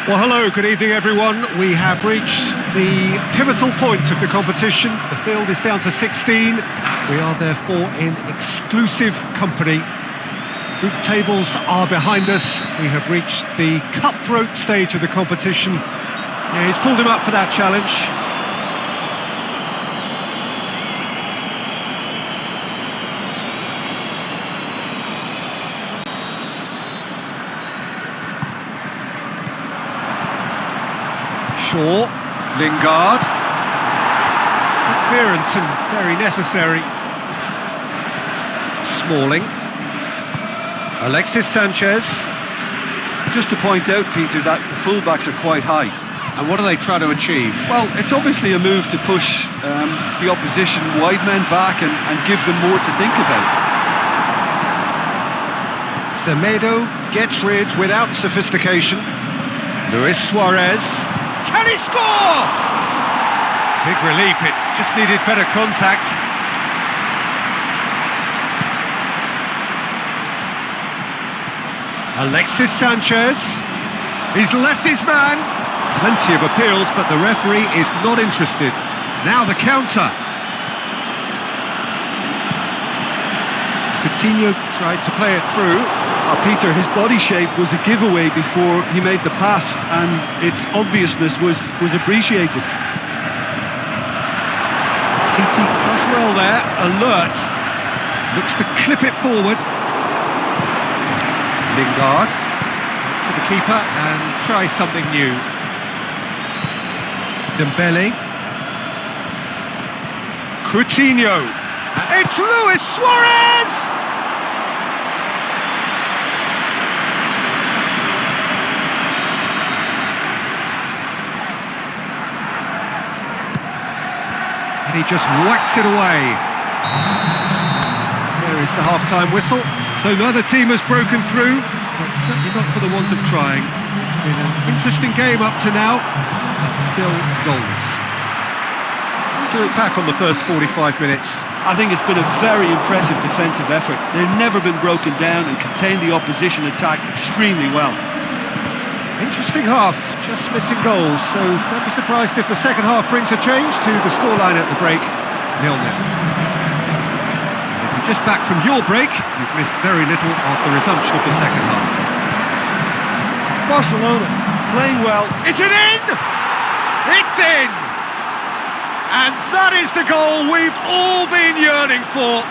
Well, hello, good evening everyone. We have reached the pivotal point of the competition. The field is down to 16. We are therefore in exclusive company. Group tables are behind us. We have reached the cutthroat stage of the competition. Yeah, he's pulled him up for that challenge. Shaw, Lingard, clearance and very necessary. Smalling, Alexis Sanchez. Just to point out, Peter, that the fullbacks are quite high. And what are they trying to achieve? Well, it's obviously a move to push the opposition wide men back and give them more to think about. Semedo gets rid without sophistication. Luis Suarez. Can he score? Big relief, it just needed better contact. Alexis Sanchez. He's left his man. Plenty of appeals, but the referee is not interested. Now the counter. Coutinho tried to play it through. Peter, his body shape was a giveaway before he made the pass, and its obviousness was appreciated. Titi does well there, alert. Looks to clip it forward. Lingard to the keeper and try something new. Dembele. Coutinho. It's Luis Suarez! And he just whacks it away. There is the half-time whistle. So neither team has broken through, but certainly not for the want of trying. It's been an interesting game up to now, but still goals. Do it back on the first 45 minutes. I think it's been a very impressive defensive effort. They've never been broken down and contained the opposition attack extremely well. Interesting half, just missing goals, so don't be surprised if the second half brings a change to the scoreline at the break, 0-0. If you're just back from your break, you've missed very little of the resumption of the second half. Barcelona playing well. Is it in? It's in! And that is the goal we've all been yearning for.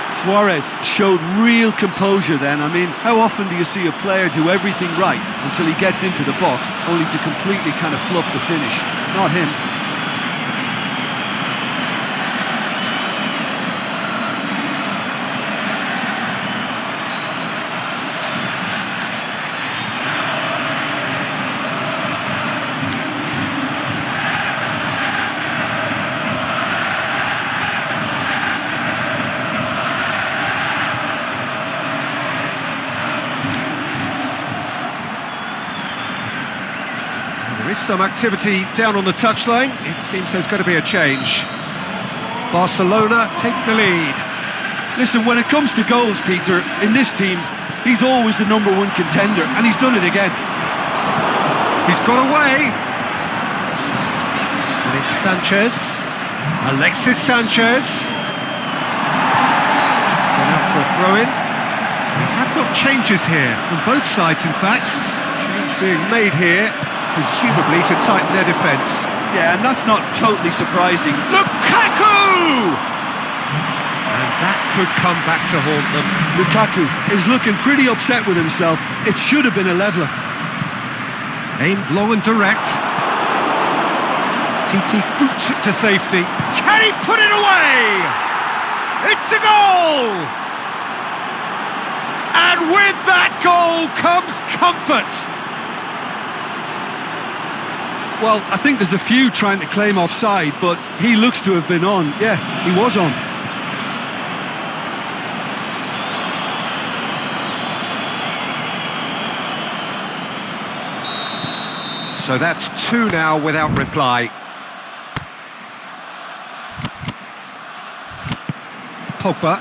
Suarez showed real composure then. I mean, how often do you see a player do everything right until he gets into the box, only to completely kind of fluff the finish? Not him. There is some activity down on the touchline. It seems there's going to be a change. Barcelona take the lead. Listen, when it comes to goals, Peter, in this team, he's always the #1 contender, and he's done it again. He's got away. And it's Sanchez. Alexis Sanchez. It's gone out for a throw-in. We have got changes here, from both sides in fact. Change being made here, presumably to tighten their defence. Yeah, and that's not totally surprising. Lukaku! And that could come back to haunt them. Lukaku is looking pretty upset with himself. It should have been a leveller. Aimed long and direct. Titi boots it to safety. Can he put it away? It's a goal! And with that goal comes comfort. Well, I think there's a few trying to claim offside, but he looks to have been on. Yeah, he was on. So that's 2 now without reply. Pogba.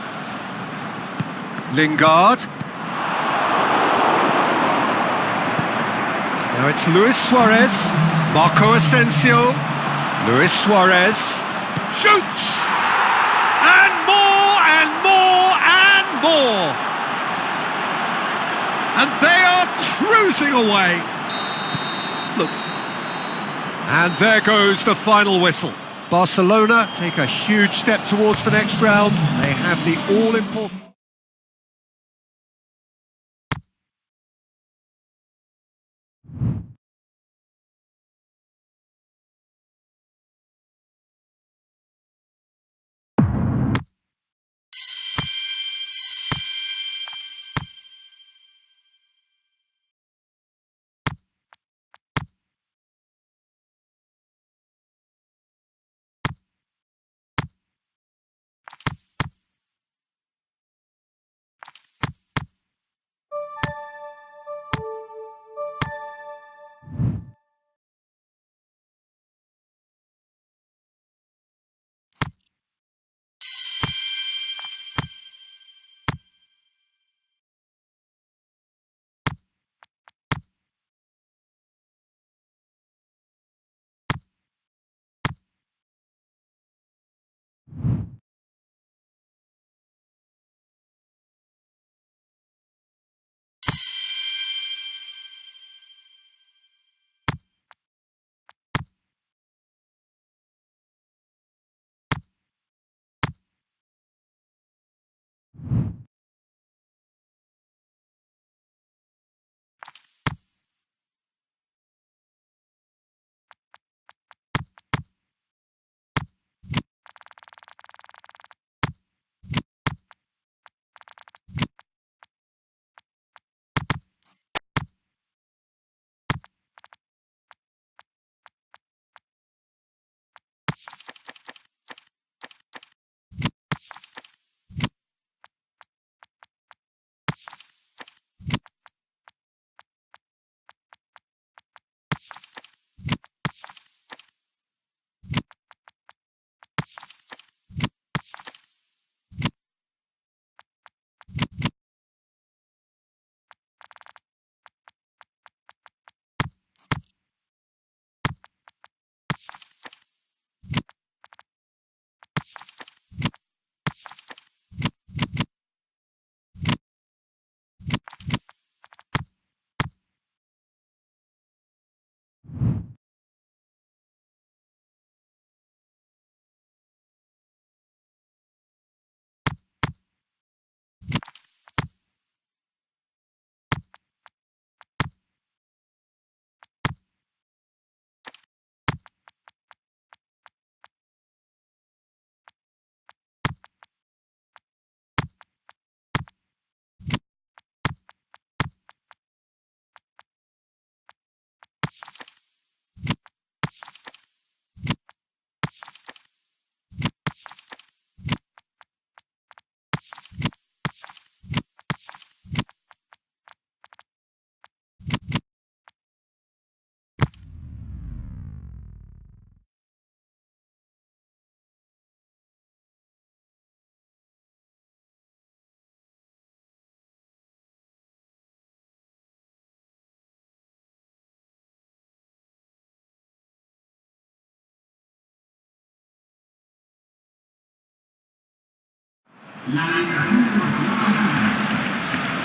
Lingard. Now it's Luis Suarez, Marco Asensio, Luis Suarez, shoots! And more and more and more! And they are cruising away! Look. And there goes the final whistle. Barcelona take a huge step towards the next round. They have the all-important...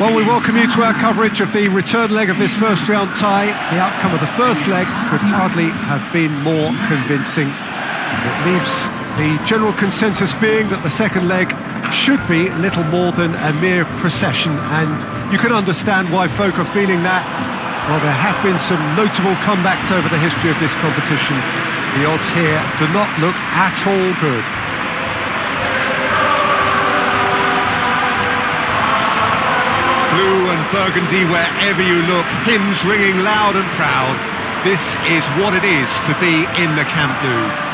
Well, we welcome you to our coverage of the return leg of this first round tie. The outcome of the first leg could hardly have been more convincing. It leaves the general consensus being that the second leg should be little more than a mere procession, and you can understand why folk are feeling that. Well, there have been some notable comebacks over the history of this competition. The odds here do not look at all good. Blue and burgundy wherever you look, hymns ringing loud and proud. This is what it is to be in the Camp Nou.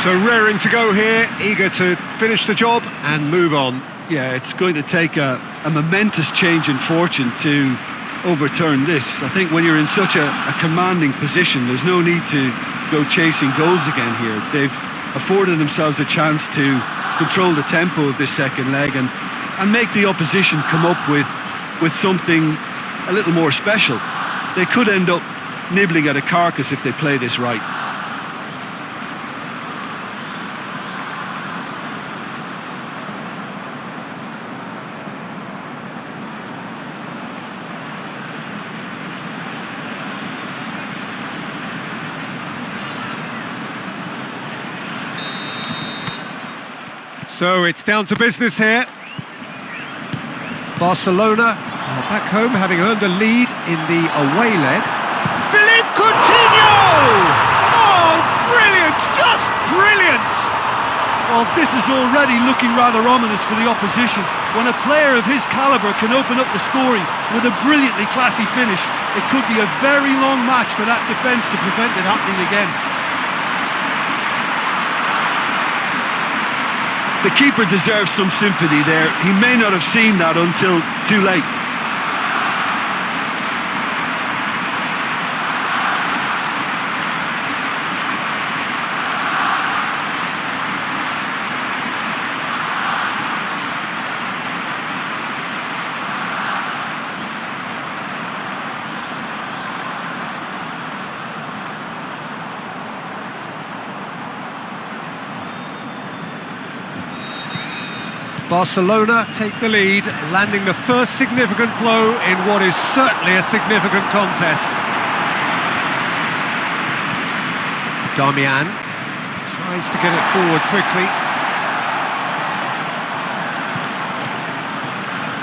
So raring to go here, eager to finish the job and move on. Yeah, it's going to take a momentous change in fortune to overturn this. I think when you're in such a commanding position, there's no need to go chasing goals again here. They've afforded themselves a chance to control the tempo of this second leg and make the opposition come up with something a little more special. They could end up nibbling at a carcass if they play this right. So it's down to business here. Barcelona are back home, having earned a lead in the away leg. Philippe Coutinho! Oh, brilliant! Just brilliant! Well, this is already looking rather ominous for the opposition. When a player of his calibre can open up the scoring with a brilliantly classy finish, it could be a very long match for that defence to prevent it happening again. The keeper deserves some sympathy there. He may not have seen that until too late. Barcelona take the lead, landing the first significant blow in what is certainly a significant contest. Darmian tries to get it forward quickly.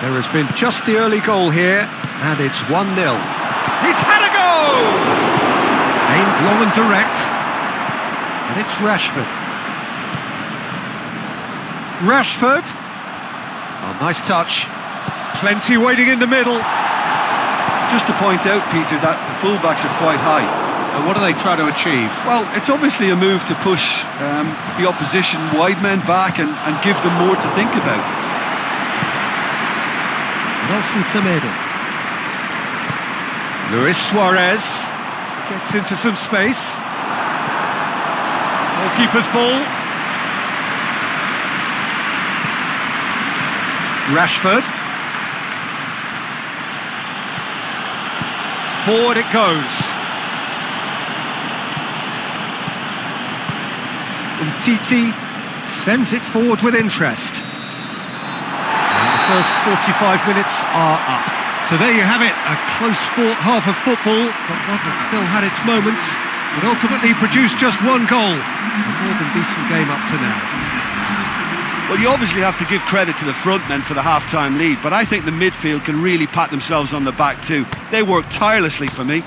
There has been just the early goal here, and it's 1-0. He's had a go! Aimed long and direct, and it's Rashford. Rashford! Oh, nice touch. Plenty waiting in the middle. Just to point out, Peter, that the fullbacks are quite high. And what do they try to achieve? Well, it's obviously a move to push the opposition wide men back and give them more to think about. Nelson Semedo. Luis Suarez gets into some space. Goalkeeper's ball. Rashford. Forward it goes. Umtiti sends it forward with interest. And the first 45 minutes are up. So there you have it, a close-fought half of football, but one that still had its moments. It ultimately produced just one goal. A more than decent game up to now. Well, you obviously have to give credit to the front men for the half-time lead, but I think the midfield can really pat themselves on the back too. They work tirelessly for me.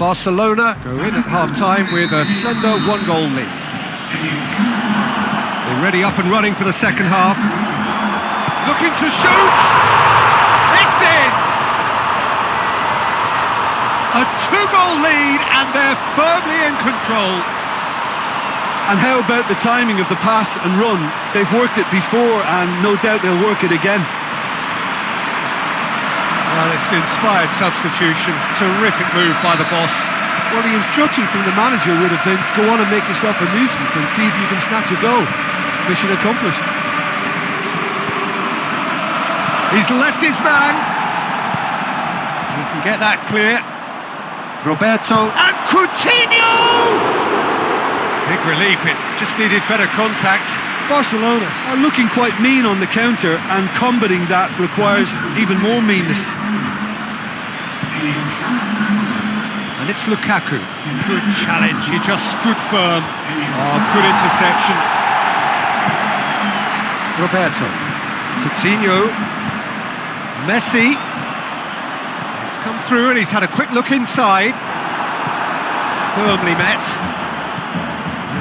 Barcelona go in at half-time with a slender one-goal lead. Already up and running for the second half. Looking to shoot! It's in! A two-goal lead and they're firmly in control. And how about the timing of the pass and run? They've worked it before and no doubt they'll work it again. Well, it's an inspired substitution. Terrific move by the boss. Well, the instruction from the manager would have been, go on and make yourself a nuisance and see if you can snatch a goal. Mission accomplished. He's left his man. You can get that clear. Roberto and Coutinho! Big relief, it just needed better contact. Barcelona are looking quite mean on the counter, and combating that requires even more meanness. And it's Lukaku. Good challenge, he just stood firm. Oh, good interception. Roberto. Coutinho. Messi. It's come through and he's had a quick look inside. Firmly met.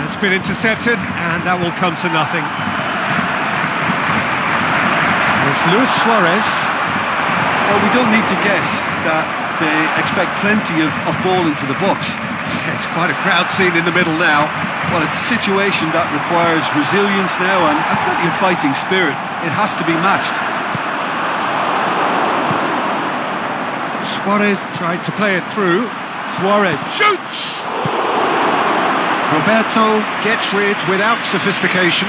It's been intercepted, and that will come to nothing. It's Luis Suarez. Well, we don't need to guess that they expect plenty of ball into the box. It's quite a crowd scene in the middle now. Well, it's a situation that requires resilience now and plenty of fighting spirit. It has to be matched. Suarez tried to play it through. Suarez Shoots! Roberto gets rid without sophistication.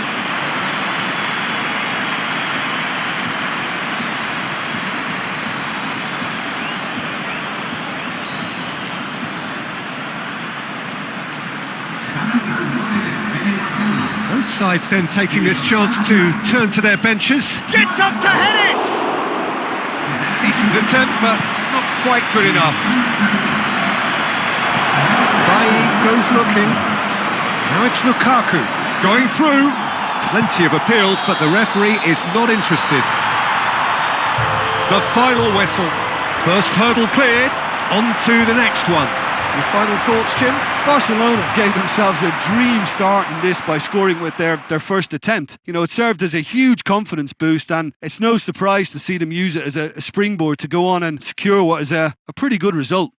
Both sides then taking this chance to turn to their benches. Gets up to head it! Decent attempt, but not quite good enough. Bailly goes looking. Now it's Lukaku going through. Plenty of appeals, but the referee is not interested. The final whistle. First hurdle cleared. On to the next one. Your final thoughts, Jim? Barcelona gave themselves a dream start in this by scoring with their first attempt. You know, it served as a huge confidence boost, and it's no surprise to see them use it as a springboard to go on and secure what is a pretty good result.